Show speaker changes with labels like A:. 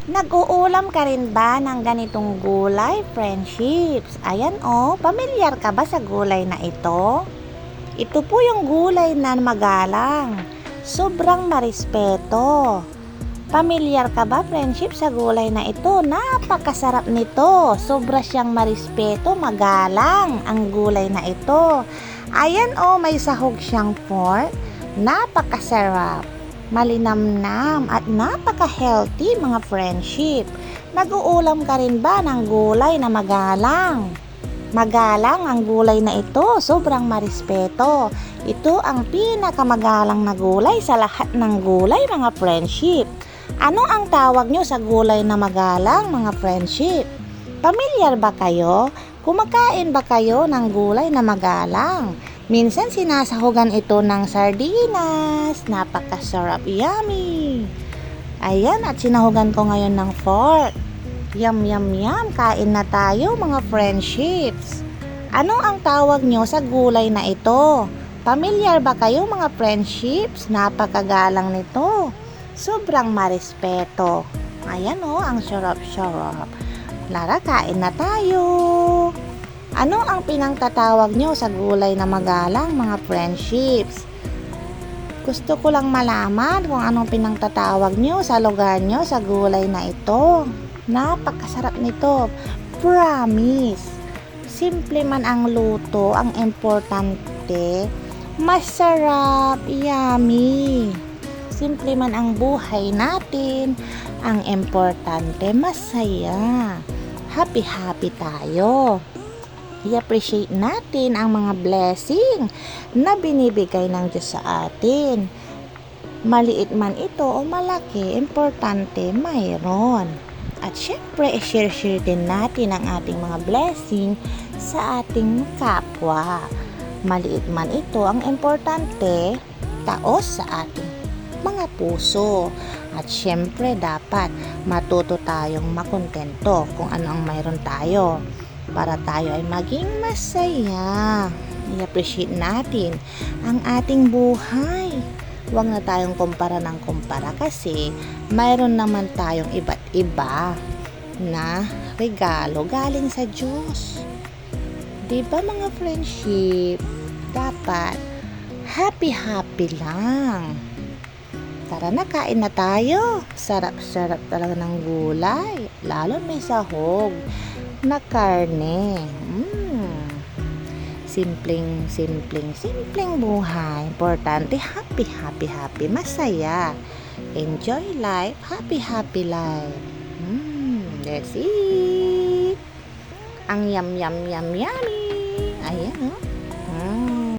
A: Nag-uulam ka rin ba ng ganitong gulay, friendships? Ayan oh, pamilyar ka ba sa gulay na ito? Ito po yung gulay na magalang. Sobrang marespeto. Pamilyar ka ba, friendship, sa gulay na ito? Napakasarap nito. Sobra siyang marespeto, magalang ang gulay na ito. Ayan oh, may sahog siyang pork. Napakasarap, malinamnam at napaka-healthy mga friendship. Nag-uulam ka rin ba ng gulay na magalang? Magalang ang gulay na ito, sobrang marespeto. Ito ang pinakamagalang na gulay sa lahat ng gulay mga friendship. Ano ang tawag nyo sa gulay na magalang mga friendship? Pamilyar ba kayo? Kumakain ba kayo ng gulay na magalang? Minsan sinasahugan ito ng sardinas. Napakasarap, yummy. Ayan, at sinahugan ko ngayon ng pork. Yum, yum, yum. Kain na tayo mga friendships. Ano ang tawag nyo sa gulay na ito? Pamilyar ba kayo mga friendships? Napakagalang nito. Sobrang marespeto. Ayan oh, ang sarap-sarap. Lara, kain na tayo. Ano ang pinangtatawag nyo sa gulay na magalang mga friendships? Gusto ko lang malaman kung anong pinangtatawag nyo sa lugar nyo sa gulay na ito. Napakasarap nito. Promise. Simple man ang luto, ang importante, masarap, yummy. Simple man ang buhay natin, ang importante, masaya. Happy-happy tayo. I-appreciate natin ang mga blessing na binibigay ng Diyos sa atin. Maliit man ito o malaki, importante mayroon. At syempre, i-share din natin ang ating mga blessing sa ating kapwa. Maliit man ito, ang importante, taos sa ating mga puso. At syempre, dapat matuto tayong makontento kung ano ang mayroon tayo, para tayo ay maging masaya. I-appreciate natin ang ating buhay. Huwag na tayong kumpara ng kumpara kasi mayroon naman tayong iba't iba na regalo galing sa Diyos. Diba mga friendship? Dapat happy-happy lang. Tara na, kain na tayo. Sarap-sarap talaga ng gulay. Lalo may sahog na karne. Simpleng buhay. Importante, happy, masaya. Enjoy life, happy life. That's it. Ang yummy. Ayan, oh.